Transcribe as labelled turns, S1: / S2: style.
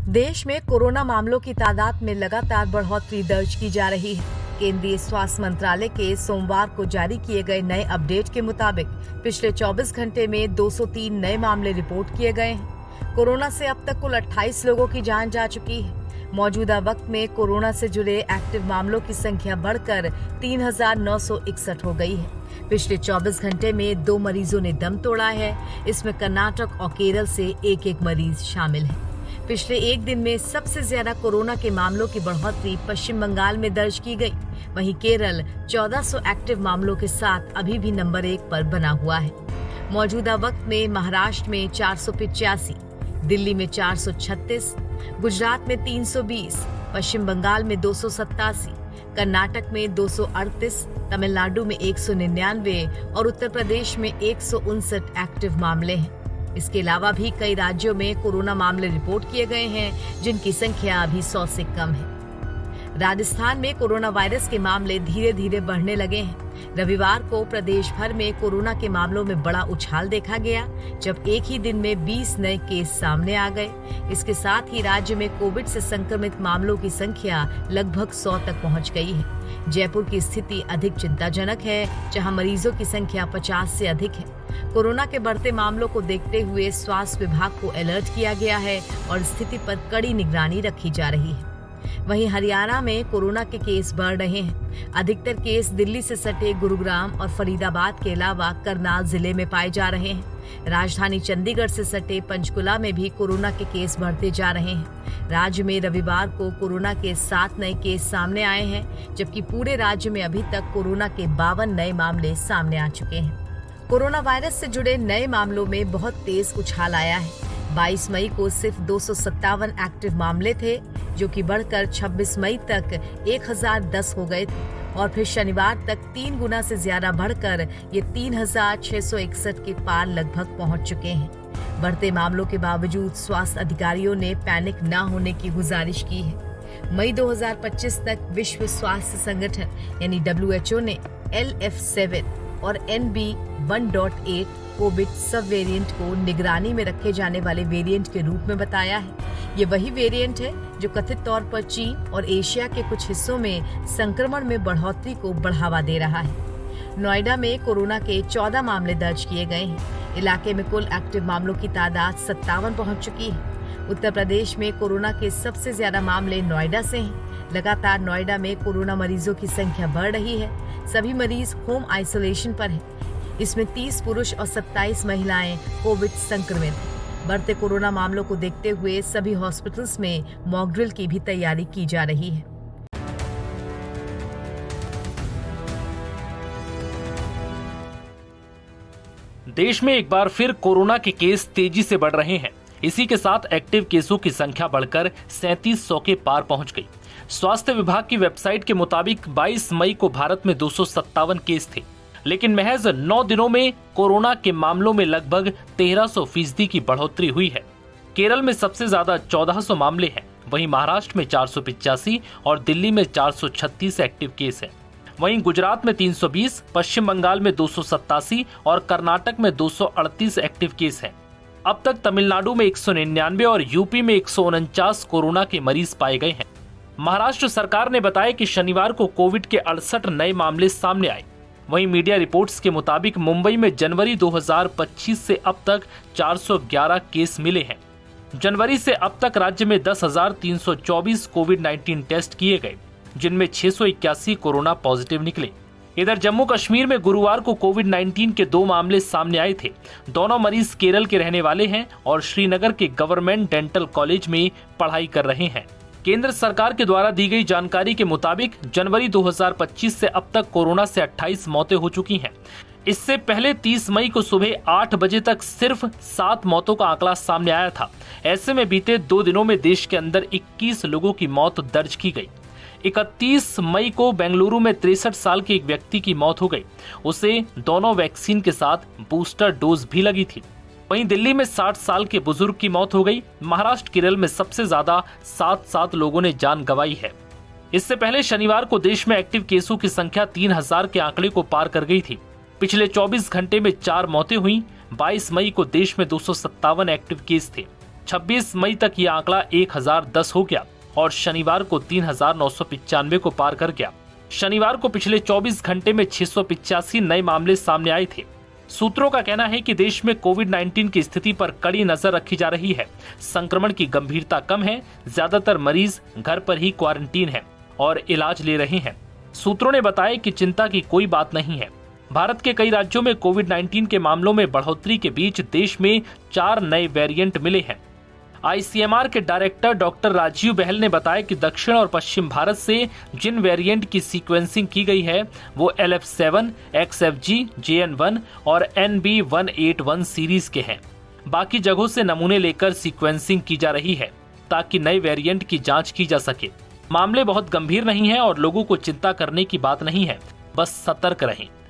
S1: देश में कोरोना मामलों की तादाद में लगातार बढ़ोतरी दर्ज की जा रही है। केंद्रीय स्वास्थ्य मंत्रालय के सोमवार को जारी किए गए नए अपडेट के मुताबिक पिछले 24 घंटे में 203 नए मामले रिपोर्ट किए गए हैं। कोरोना से अब तक कुल 28 लोगों की जान जा चुकी है। मौजूदा वक्त में कोरोना से जुड़े एक्टिव मामलों की संख्या बढ़कर 3,961 हो गई है। पिछले 24 घंटे में 2 मरीजों ने दम तोड़ा है। इसमें कर्नाटक और केरल से एक मरीज शामिल है। पिछले एक दिन में सबसे ज्यादा कोरोना के मामलों की बढ़ोतरी पश्चिम बंगाल में दर्ज की गई। वहीं केरल 1400 एक्टिव मामलों के साथ अभी भी नंबर 1 पर बना हुआ है। मौजूदा वक्त में महाराष्ट्र में 485, दिल्ली में 436, गुजरात में 320, पश्चिम बंगाल में 287, कर्नाटक में 238, तमिलनाडु में 199 और उत्तर प्रदेश में 159 एक्टिव मामले हैं। इसके अलावा भी कई राज्यों में कोरोना मामले रिपोर्ट किए गए हैं, जिनकी संख्या अभी 100 से कम है। राजस्थान में कोरोना वायरस के मामले धीरे धीरे बढ़ने लगे हैं। रविवार को प्रदेश भर में कोरोना के मामलों में बड़ा उछाल देखा गया, जब एक ही दिन में 20 नए केस सामने आ गए। इसके साथ ही राज्य में कोविड से संक्रमित मामलों की संख्या लगभग 100 तक पहुंच गई है। जयपुर की स्थिति अधिक चिंताजनक है, जहां मरीजों की संख्या 50 से अधिक है। कोरोना के बढ़ते मामलों को देखते हुए स्वास्थ्य विभाग को अलर्ट किया गया है और स्थिति पर कड़ी निगरानी रखी जा रही है। वहीं हरियाणा में कोरोना के केस बढ़ रहे हैं। अधिकतर केस दिल्ली से सटे गुरुग्राम और फरीदाबाद के अलावा करनाल जिले में पाए जा रहे हैं। राजधानी चंडीगढ़ से सटे पंचकुला में भी कोरोना के केस बढ़ते जा रहे हैं। राज्य में रविवार को कोरोना के 7 नए केस सामने आए हैं, जबकि पूरे राज्य में अभी तक कोरोना के 52 नए मामले सामने आ चुके हैं। कोरोना वायरस से जुड़े नए मामलों में बहुत तेज उछाल आया है। 22 मई को सिर्फ 257 एक्टिव मामले थे, जो कि बढ़कर 26 मई तक 1010 हो गए थे और फिर शनिवार तक 3 गुना से ज्यादा बढ़कर ये 3,661 के पार लगभग पहुंच चुके हैं। बढ़ते मामलों के बावजूद स्वास्थ्य अधिकारियों ने पैनिक न होने की गुजारिश की है। मई 2025 तक विश्व स्वास्थ्य संगठन यानी WHO ने LF7 और NB1.8 कोविड सब वेरिएंट को निगरानी में रखे जाने वाले वेरिएंट के रूप में बताया है। ये वही वेरिएंट है जो कथित तौर पर चीन और एशिया के कुछ हिस्सों में संक्रमण में बढ़ोतरी को बढ़ावा दे रहा है। नोएडा में कोरोना के 14 मामले दर्ज किए गए हैं। इलाके में कुल एक्टिव मामलों की तादाद 57 पहुंच चुकी है। उत्तर प्रदेश में कोरोना के सबसे ज्यादा मामले नोएडा से हैं। लगातार नोएडा में कोरोना मरीजों की संख्या बढ़ रही है। सभी मरीज होम आइसोलेशन पर हैं। इसमें 30 पुरुष और 27 महिलाएं कोविड संक्रमित हैं। बढ़ते कोरोना मामलों को देखते हुए सभी हॉस्पिटल्स में मॉक ड्रिल की भी तैयारी की जा रही है।
S2: देश में एक बार फिर कोरोना के केस तेजी से बढ़ रहे हैं। इसी के साथ एक्टिव केसों की संख्या बढ़कर 3700 के पार पहुंच गई। स्वास्थ्य विभाग की वेबसाइट के मुताबिक 22 मई को भारत में 257 केस थे, लेकिन महज 9 दिनों में कोरोना के मामलों में लगभग 1300% की बढ़ोतरी हुई है। केरल में सबसे ज्यादा 1400 मामले हैं, वहीं महाराष्ट्र में 485 और दिल्ली में 436 एक्टिव केस हैं। वहीं गुजरात में 320, पश्चिम बंगाल में 287 और कर्नाटक में 238 एक्टिव केस हैं। अब तक तमिलनाडु में 199 और यूपी में 149 कोरोना के मरीज पाए गए हैं। महाराष्ट्र सरकार ने बताया कि शनिवार को कोविड के 68 नए मामले सामने आए। वहीं मीडिया रिपोर्ट्स के मुताबिक मुंबई में जनवरी 2025 से अब तक 411 केस मिले हैं। जनवरी से अब तक राज्य में 10,324 कोविड-19 टेस्ट किए गए, जिनमें 681 कोरोना पॉजिटिव निकले। इधर जम्मू कश्मीर में गुरुवार को कोविड-19 के 2 मामले सामने आए थे। दोनों मरीज केरल के रहने वाले हैं और श्रीनगर के गवर्नमेंट डेंटल कॉलेज में पढ़ाई कर रहे हैं। केंद्र सरकार के द्वारा दी गई जानकारी के मुताबिक जनवरी 2025 से अब तक कोरोना से 28 मौतें हो चुकी हैं। इससे पहले 30 मई को सुबह 8 बजे तक सिर्फ 7 मौतों का आंकड़ा सामने आया था। ऐसे में बीते 2 दिनों में देश के अंदर 21 लोगों की मौत दर्ज की गई। 31 मई को बेंगलुरु में 63 साल के एक व्यक्ति की मौत हो गई। उसे दोनों वैक्सीन के साथ बूस्टर डोज भी लगी थी। वहीं दिल्ली में 60 साल के बुजुर्ग की मौत हो गई। महाराष्ट्र केरल में सबसे ज्यादा 7 लोगों ने जान गंवाई है। इससे पहले शनिवार को देश में एक्टिव केसों की संख्या 3000 के आंकड़े को पार कर गई थी। पिछले 24 घंटे में 4 मौतें हुई। 22 मई को देश में 257 एक्टिव केस थे। 26 मई तक ये आंकड़ा 1010 हो गया और शनिवार को 3995 को पार कर गया। शनिवार को पिछले 24 घंटे में 685 नए मामले सामने आए थे। सूत्रों का कहना है कि देश में कोविड-19 की स्थिति पर कड़ी नजर रखी जा रही है। संक्रमण की गंभीरता कम है, ज्यादातर मरीज घर पर ही क्वारंटीन हैं और इलाज ले रहे हैं। सूत्रों ने बताया कि चिंता की कोई बात नहीं है। भारत के कई राज्यों में कोविड-19 के मामलों में बढ़ोतरी के बीच देश में 4 नए वेरिएंट मिले हैं। आईसीएमआर के डायरेक्टर डॉक्टर राजीव बहल ने बताया कि दक्षिण और पश्चिम भारत से जिन वेरिएंट की सीक्वेंसिंग की गई है वो LF7, XFG, JN1 और NB181 सीरीज के हैं। बाकी जगहों से नमूने लेकर सीक्वेंसिंग की जा रही है ताकि नए वेरिएंट की जांच की जा सके। मामले बहुत गंभीर नहीं है और लोगों को चिंता करने की बात नहीं है, बस सतर्क रहें।